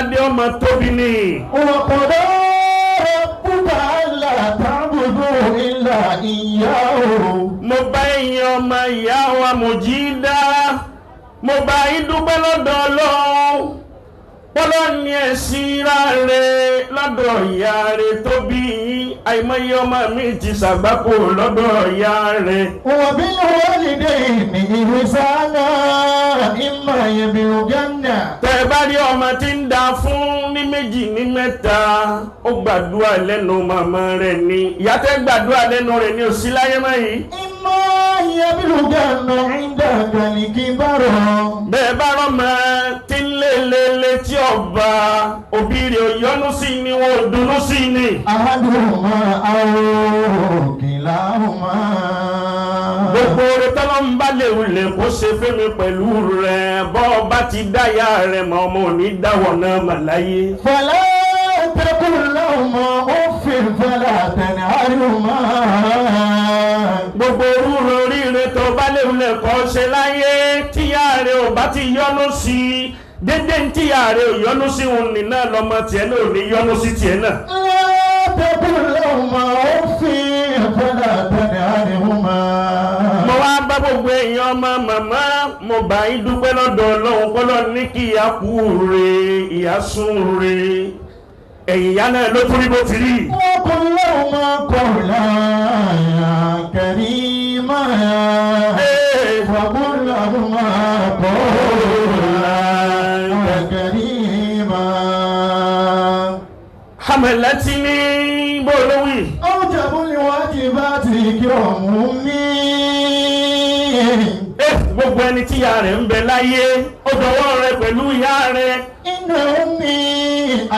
aládé ọmọ tóbi ni. وقضى ربك ألا تعبدوا إلا إياه. mo bá ẹ̀yin ọmọ ìyá wa Mujida mo bá yín dúpẹ́ lọ́dọ̀ Ọlọ́run pọ́lọ́ ní ẹ̀sìn ráre lọ́dọ̀ ìyá rẹ̀ tó bí yín àìmọye ọmọ mi ti ṣàgbákò lọ́dọ̀ ìyá rẹ̀. وبالوالدين إحسانا إما يبلغن. tẹ́ ẹ bá rí ọmọ tí ń da fún ní méjì ní mẹ́ta ó gbàdúrà lẹ́nu màmá rẹ̀ ni ìyá tẹ́ gbàdúrà lẹ́nu rẹ̀ ni ò sí láyé mọ́ yìí. إما يبلغن عندك الكبر. bẹ́ẹ̀ bá rọ́mọ tí ń lé tí ọba òbí rẹ̀ ò yọ́nú sí ni wọn ò dunnú sí ni. أحدهما أو كلاهما. gbogbo rẹ̀ tọ́lọ́ ń bá lè wulẹ̀ kó ṣe fẹ́mi pẹ̀lú rẹ̀ bọ́ ọba ti dáyà rẹ̀ mọ́ ọmọ òní dáwọ̀ náà mà láyé. فلا تقل لهما أف فلا تنهرهما. gbogbo orúurú oríire tó bá lè wulẹ̀ kó ṣe láyé tíyà rẹ̀ ò bá ti yọ́nú sí i dédé tíyà rẹ̀ ò yọ́nú sí òun nìna lọ́mọ tiẹ̀ náà ò ní yọ́nú sí tiẹ̀ náà. لا تقل لهما أف فلا تنهرهما. mo wá bá gbogbo èèyàn ọmọ màmá mo bá yín dúpẹ́ lọ́dọ̀ Ọlọ́run kọ́lọ́ ní kí ìyá kú re ìyá sùn re ẹ̀yìn ìyá náà ló tún rí bó ti rí. وقل لهما قولا كريما. وقل لهما قولا كريما. حملتني بولوي أوجب الواجبات كرامي. gbogbo ẹni tí ìyá rẹ̀ ń bẹ láyé ó dọwọ́ rẹ̀ pẹ̀lú ìyá rẹ̀. إن أمي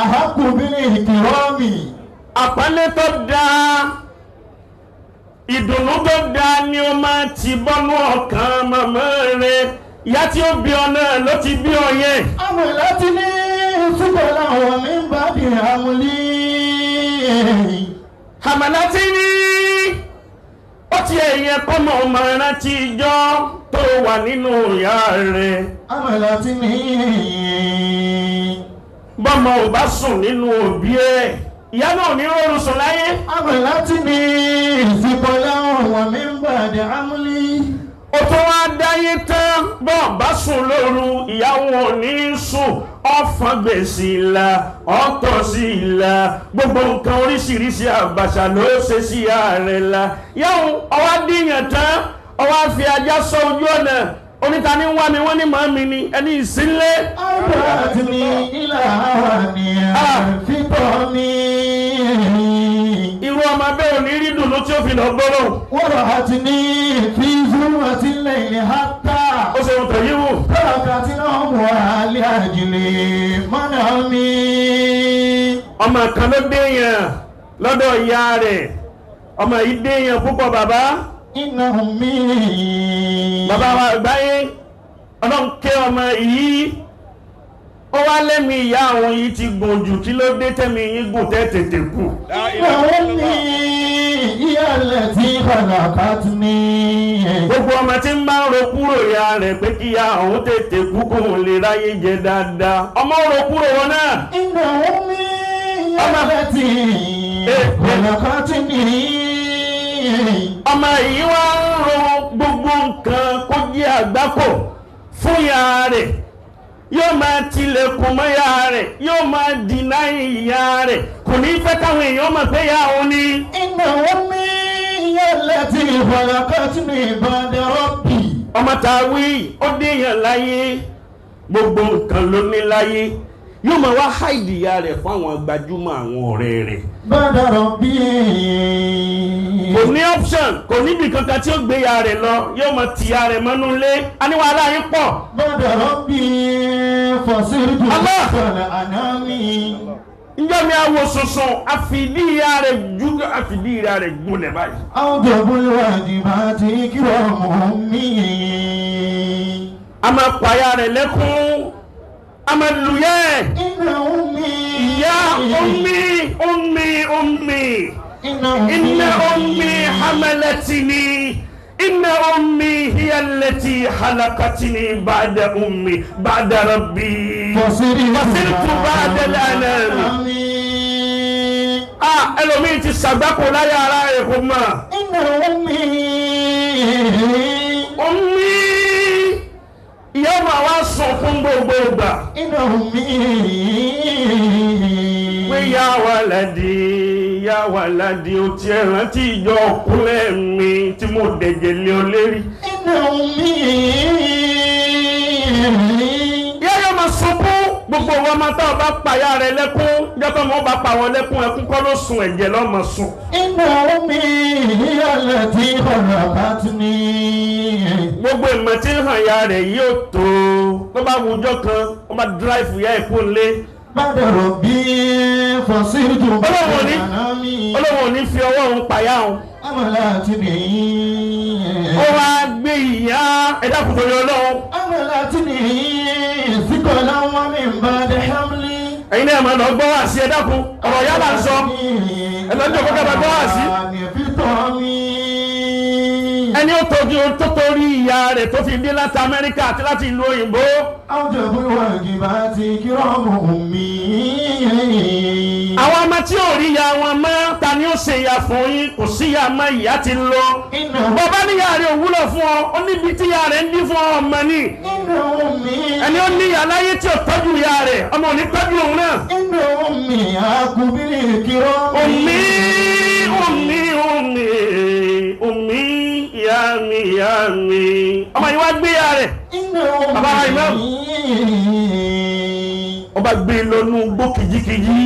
أحق بالإكرام. àpọ́nlé tó dáa ìdùnnú tó dáa ni ó máa ti bọ́nú ọkàn màmá rẹ̀ ìyá tí ó bí ọ náà ló ti bí ọ yẹn. حملتني ثقلا ومن بعد حملي. Hamalatini ó ti ẹ̀yẹ kọ́mọ ọmọ rántí ijọ́ tó wà nínú ìyá rẹ̀. حملتني bọ́mọ ò bá sùn nínú òbí ẹ̀ ìyá náà ní rọrùn sùn láyé. حملتني ثقلا ومن بعد حملي. ó tó wá dáyé tán bọ́ọ̀ bá sùn lóru ìyàwó ò ní sùn ọ̀fọ̀n gbèsè ìlà ọ̀tọ̀ sí ìlà gbogbo nǹkan oríṣiríṣi àbàṣà ló ṣe sí ààrẹ la yàwó ọwá díyàn tán ọwá fi ajá sọ ojú ọ̀nà oníta ní wá mi wọ́n ní màmí ni ẹni ìsínlé. أرجعتني إلى هواني فطامي. irú ọmọ bẹ́ẹ̀ ò ní rí dùnú tí ó fi lọ gbọ́rọ̀. ورهتني في ظلمة الليل حتى ó ṣe ń tẹ̀yí wò. تركت نومها لأجل منامي. ọmọ kan ló déyàn lọ́dọ̀ ìyá rẹ̀ ọmọ yìí déyàn púpọ̀ bàbá. إن أمي. bàbá wa àgbáyé ọlọ́run ké ọmọ yìí ó wá lẹ́mí ìyá àwọn yìí ti gùn jù kí ló dé tẹ́mi yín gùn tẹ́ tètè kù. إن أمي هي التي خلقتني. gbogbo ọmọ tí ń bá ń ro kúrò ìyá rẹ̀ pé kí ìyá àwọn tètè kú kóun lè ráyé jẹ dáadáa ọmọ ro kúrò wọn náà. إن أمي هي التي خلقتني. ọmọ yìí wá ń ro gbogbo nǹkan kó jẹ́ àgbákò fún ìyá rẹ̀ yóò máa tilẹ̀kùn mọ́ ìyá rẹ̀ yóò máa dìnnà ìyá rẹ̀ kò ní fẹ́ káwọn èèyàn mọ̀ pé ìyá òun ni. إن أمي هي التي خلقتني بعد ربي. ọmọ tá a wí ó déyàn láyé gbogbo nǹkan ló ní láyé yóò máa wá háìdì ìyá rẹ̀ fún àwọn gbajúmọ̀ àwọn ọ̀rẹ́ rẹ̀. بعد ربي. kò ní option kò níbi kankan tí ó gbé ìyá rẹ̀ lọ yóò máa ti ìyá rẹ̀ mọ́nú ilé aníwá aláyé pọ̀. بعد ربي فصرت الله. مثل أنامي. njọ́ mi àwò sùnsùn àfìdí ìyá rẹ̀ gúnlẹ̀ báyìí. أوجب الواجبات كرام أمي. a máa pààyà rẹ̀ lẹ́kún a máa lùyẹ́. إن أمي. ìyá ummi إن inna ummi hamalatini inna ummi hiya allati khalaqatni ba'da ummi ba'da rabbi fasirtu ba'da al-anami. Ẹlòmíì ti ṣàgbákò láyé ara rẹ̀ kò mọ̀. inna ummi ìyá máa wá sùn fún gbogbo ìgbà. inna ummi pé yá waladi o ti rántí ìjọ ọkùnrin mi tí mo dẹ̀jẹ̀ lé ọ lérí. inna ummi ìyá yóò máa sunkún gbogbo wọn máa tá ọ bá pàyà rẹ lẹ́kún jọ́tọ̀ mọ́ bá pa wọn lẹ́kún ẹkún kọ́ ló sun ẹ̀jẹ̀ lọ́mọ sùn. inna ummi hiya allati khalaqatni. gbogbo ìmọ̀ tí ń hàn ya rẹ̀ yóò tó ló bá wùjọ́ kan wọ́n bá dráìfù ya ẹ̀kú ńlé. ba'da rabbi fasirtu ba'da al-anami. Ọlọ́run ò ní fi ọwọ́ òun pàyà òun. amalatni. ó wá gbé ìyá ẹ̀dá kùtò ní Ọlọ́run. amalatni thiqalan wa min ba'di hamli. ẹ̀yin náà máa lọ gbọ́ wá sí ẹ̀dá kù ọ̀rọ̀ yálà ń sọ ẹ̀lọ́jọ́ kó kẹ́bà gbọ́ wá sí. ẹni ó tọ́jú tó torí ìyá rẹ̀ tó fi dé láti Amẹ́ríkà àti láti ìlú òyìnbó. awjabu al-wajibati kiramu mi. àwọn ọmọ tí ò rí ìyá wọn mọ́ ta ni ó ṣe ìyá fún yín kò sí ìyá mọ́ ìyá ti lọ. bàbá níyà rẹ̀ ò wúlò fún ọ ó níbi tí ìyá rẹ̀ ń dín fún ọmọ ní. ẹni ó ní ìyá láyé tí ò tọ́jú ìyá rẹ̀ ọmọ ò ní tọ́jú òun náà. ummi akubili kirami. Ummi ìyá mi ọmọ yìí wá gbé ìyá rẹ̀. bàbá wa ìmọ̀ ọba gbé lọ́nú gbó kìjikìji.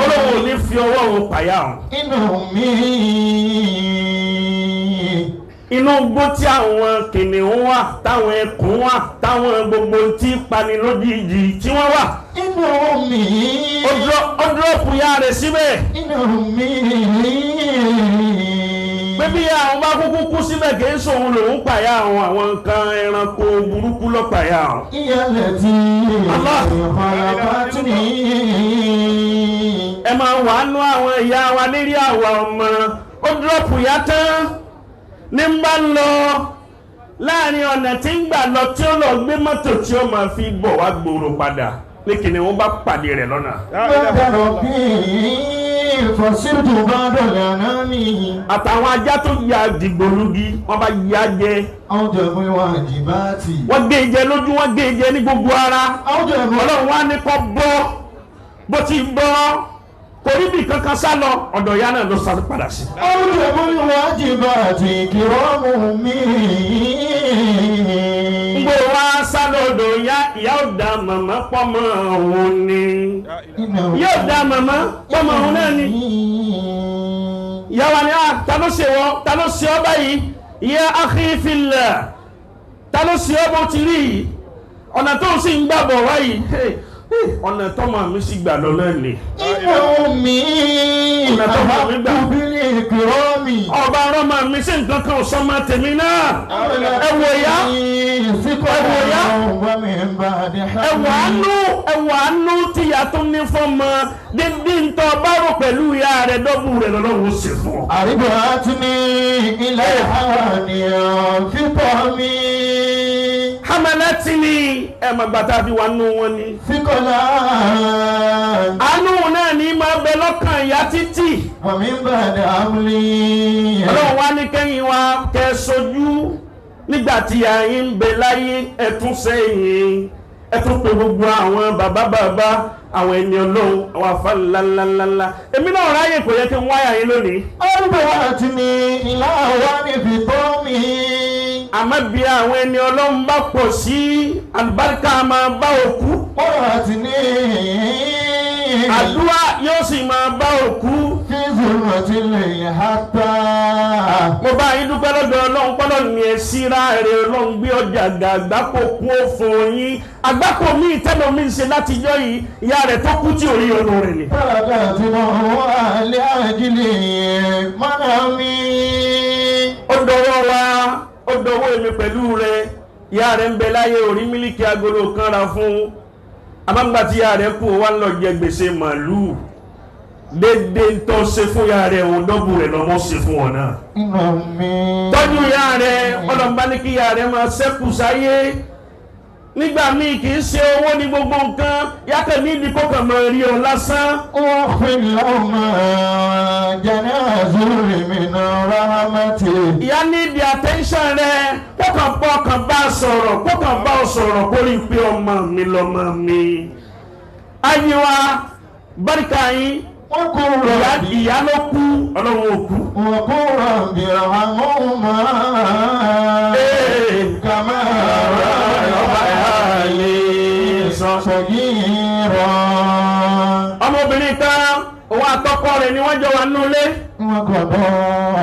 Ọlọ́run ò ní fi ọwọ́ òun pàyà òun. inú gbó tí àwọn kìnìún wà táwọn ẹkùn wà táwọn gbogbo tí pani lójijì tí wọ́n wà. ó dúrọ́pù ya rẹ̀ síbẹ̀. pé bí àwọn bá kúkú kú síbẹ̀ kì í sòun lòun pàyà àwọn nǹkan ẹranko burúkú ló pàyà àwọn. ìyálẹ̀ tí khalaqatni. ẹ máa wà nú àwọn ìyá wa lérí àwa ọmọ ó dúrọ́pù ya tán ní ń bá lọ láàrin ọ̀nà tí ń gbà lọ tí ó lọ gbé mọ́tò tí ó máa fi bọ̀ wá gbòòrò padà ní kìnìún bá pàdé rẹ̀ lọ́nà. fasirtu ba'da al-anami. àtàwọn ajá tó ya dìgbòlugi wọ́n bá ya jẹ. awjabu al-wajibati. wọ́n gé jẹ lójú wọ́n gé jẹ ní gbogbo ara. Ọlọ́run wá ní kó bọ́ bó ti bọ́ torí bí kankan sá lọ ọ̀dọ̀ ìyá náà ló sá padà sí. awjabu al-wajibati kiramu mi. ngbò wá sá lọ́dọ̀ ìyá ò dá màmá pọ́mọ òun ni. yóò dá màmá pọ́mọ òun náà ni. ìyá wa ni ta ló ṣe wọ́ ta ló ṣe ọ́ báyìí ya akhi fillah ta ló ṣe ọ́ bó ti rí yìí ọ̀nà tó ń sì ń gbàbọ̀ wáyìí ọ̀nà tọ́mọ mi sì gbà lọ náà ni. ummi akubili kirami. ọba arọ́mọ mi sí nǹkan kan sọ́mọ tèmi náà. ẹ wò ya ẹwà àánú tíya tó ní fọ́mọ dídí ń tọ́ bá rò pẹ̀lú ìyá rẹ̀ dọ́bù rẹ̀ lọ́wọ́ sí fún ọ. àrígbà tí ní ilẹ̀ àníyàn fífọ́ mi. hamalati ni ẹ ma gbàtà fi wà nù wọn ni. fíkọ́lá. àánú náà ní máa bẹ lọ́kàn ìyá títì. wàmí bàdà àmúlí. Ọlọ́run wá ní kẹ́yìn wa kẹ́ sojú nígbà tí àyín ń bẹ láyé ẹ̀tún sẹ́yìn ẹ̀tún pé gbogbo àwọn bàbá àwọn ẹni Ọlọ́run àwọn afá ńláńláńlá èmi náà ráyè kò yẹ kí n wáyà yín lónìí. àrígbà tí ní ilẹ̀ àwa ní fìtọ́ mi. àmọ́ bí àwọn ẹni Ọlọ́run bá pọ̀ sí àlùbáríkà máa bá òkú. ọ̀rọ̀ àti ní. àdúrà yóò sì máa bá òkú. fi zùrọ̀ tí lè hàtà. mo bá yín dúpẹ́ lọ́dọ̀ Ọlọ́run pọ́lọ́ ní ẹ síra rẹ̀ Ọlọ́run gbé ọjà àgbákò kún ó fún yín àgbákò míì tẹ́lẹ̀ mi ń ṣe látijọ́ yìí ìyá rẹ̀ tó kú tí ò rí ọ̀nà rẹ̀ ni. Fọ́lọ́dà tí mo wà lé àjílẹ̀ mọ́nà mi. ó dọwọ́ wa ó dọwọ́ èmi pẹ̀lú rẹ̀ ìyá rẹ̀ ń bẹ láyé orí mílíkì agolo kan ra fún amáǹgbà tí ìyá rẹ̀ kú wá ń lọ jẹ gbèsè màlúù dédé tó ṣe fún ìyá rẹ̀ òun dọ́bù rẹ̀ lọ́mọ ṣe fún wọn náà. tọ́jú ìyá rẹ̀ ọlọ́mọba ní kí ìyá rẹ̀ máa ṣẹ́kù sáyé nígbà míì kì í ṣe owó ní gbogbo nǹkan yàtọ̀ ní ìdí kọkàn máa rí ọ lásán. wọ́n fi lọ́mọ jẹ́ni àzúrì mi náà ráhámẹ́tì. ìyá ní ìdí attention rẹ̀ kọkàn bá ọkàn bá sọ̀rọ̀ kọkàn bá ọ sọ̀rọ̀ kó rí i pé ọmọ mi lọ́mọ mi. ayé wa báríkà yín ìyá ló kú ọlọ́run ò kú. wọ́n kó rọ̀bì àwọn máa kàmá ọmọbìnrin kan òun àtọkọ rẹ̀ ni wọ́n jọ wà nulẹ̀. wọ́n gbọ́dọ̀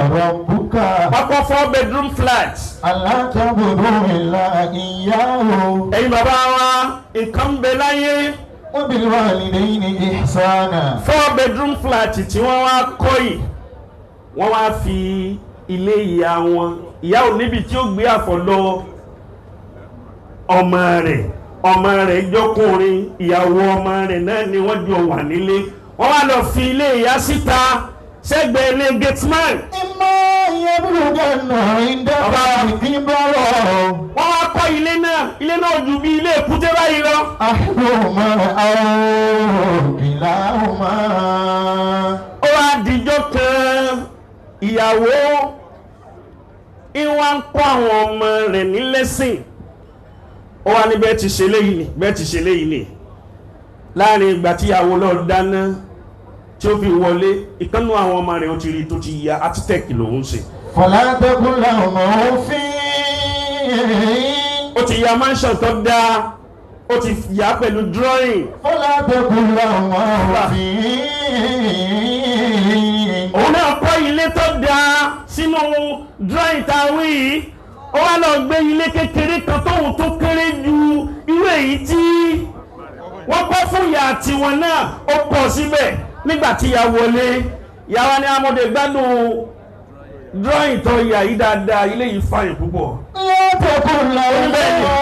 ọ̀rọ̀ bùkà. ọkọ 4 bedroom flat. alákàbọ̀dọ̀ ìlà ìyàwó. ẹ̀yin bàbá wa nǹkan ń bẹ láyé. wọ́n bí wà nílé ní ìsánà. 4 bedroom flat tí wọ́n wá kọ́ yìí wọ́n wá fi ilé ìyá wọn ìyá ò níbi tí ó gbé àfọ̀dọ́ ọmọ rẹ̀ jọkùnrin ìyàwó ọmọ rẹ̀ náà ni wọ́n jọ wà nílé wọ́n wá lọ fi ilé ìyá síta sẹ́gbẹ̀ẹ́ ilé gateman. ìmọ̀ ìyẹ́bùrúdẹ̀ náà ìdẹ́gbà ìbọ̀rọ̀. wọ́n wá kọ́ ilé náà ju bí ilé èkúté báyìí lọ. àhùnmọ̀ ìlàhùnmọ̀. ó wá dijọ́ kan ìyàwó ìwà ń kọ́ àwọn ọmọ rẹ̀ ní lẹ́sìn. ó wá ní bẹ́ẹ̀ ti ṣe léyìí ni láàrin ìgbà tí ìyàwó lọ dáná tí ó fi wọlé ìkànnú àwọn ọmọ rẹ̀ ó ti rí tó ti ya architect lòún ṣe. fọlátẹ́kùn làwọn òfin. ó ti ya mansion tó dáa ó ti yà pẹ̀lú drawing. fọlátẹ́kùn làwọn òfin. òun náà kọ́ ilé tó dáa sínú drawing tá a wí yìí ó wá lọ gbé ilé kékeré kan tóun tó kéré ju irú èyí tí wọ́n kọ́ fún ìyá tiwọn náà ó pọ̀ síbẹ̀ nígbà tí ìyá wọlé ìyá wa ní amọ̀dé gbádùn drawing tó yà yìí dáadáa ilé yìí fàyè púpọ̀. látọkùn làwọn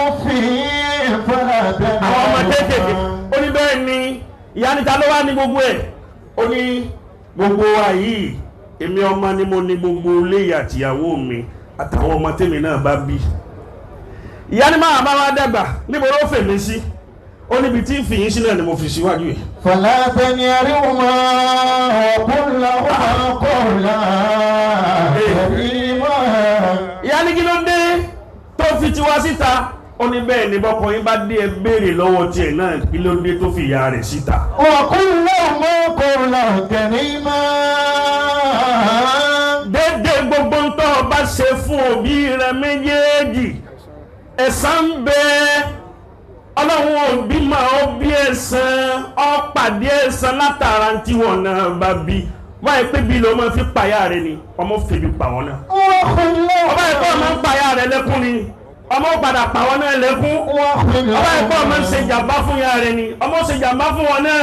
òfin fọlátẹ́kùn. àwọn ọmọ kéékèèké ó ní bẹ́ẹ̀ ni ìyá níta ló wá ní gbogbo ẹ̀ ó ní gbogbo wa yìí èmi ọmọ ni mo ní gbogbo ilé ìyá àtìyàwó mi àtàwọn ọmọ tèmi náà bá bí. ìyá ni máa bá wá dàgbà níbo ló fèmí sí ó níbi tí ń fi yín sí náà ni mo fi síwájú yìí. fọlátẹ́ni àríwọ̀mọ́ ọ̀pọ̀lá ọ̀pọ̀lá ẹ̀rímọ́. ìyá ní kí ló dé tó fi tiwa síta ó ní bẹ́ẹ̀ ni bọ́kọ yín bá dé ẹ béèrè lọ́wọ́ tiẹ̀ náà kí ló dé tó fi ìyá rẹ̀ síta. ọ̀pọ̀lá ọ̀pọ̀lá ẹ̀rímọ́. dédé gbogbo ń tọ́ bá ṣe fún òbí rẹ̀ méjèèjì ẹ̀san ń bẹ ọlọ́run òbí máa ó bí ẹ̀san ó pàdé ẹ̀san látara tí wọn náà bá bí wáyé pé bí ló máa fi pàyà rẹ̀ ni ọmọ fèbí pa wọn náà ọba ẹ̀kọ́ máa ń pàyà rẹ̀ lẹ́kún ni ọmọ padà pa wọn náà lẹ́kún ọba ẹ̀kọ́ máa ń ṣe jàmbá fún ìyá rẹ̀ ni ọmọ ṣe jàmbá fún wọn náà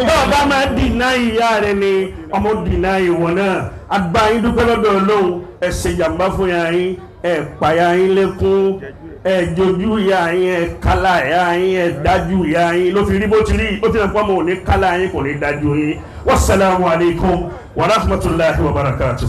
yóò bá máa dìnnà ìyá rẹ̀ ni ọmọ dìnnà ìwọ̀n náà agbáyín dúpẹ́ lọ́dọ̀ Ọlọ́run ẹ ṣe jàmbá fún ìyá yín ẹ pàyà yín lẹ́kún ẹ jojú ìyá yín ẹ kálá ìyá yín ẹ dájú ìyá yín ló fi rí bó ti rí ó ti rẹ̀ pọ́ mọ́ ò ní kálá yín kò ní dájú yín wassalamu alaikum wa rahmatullahi wa barakatuh.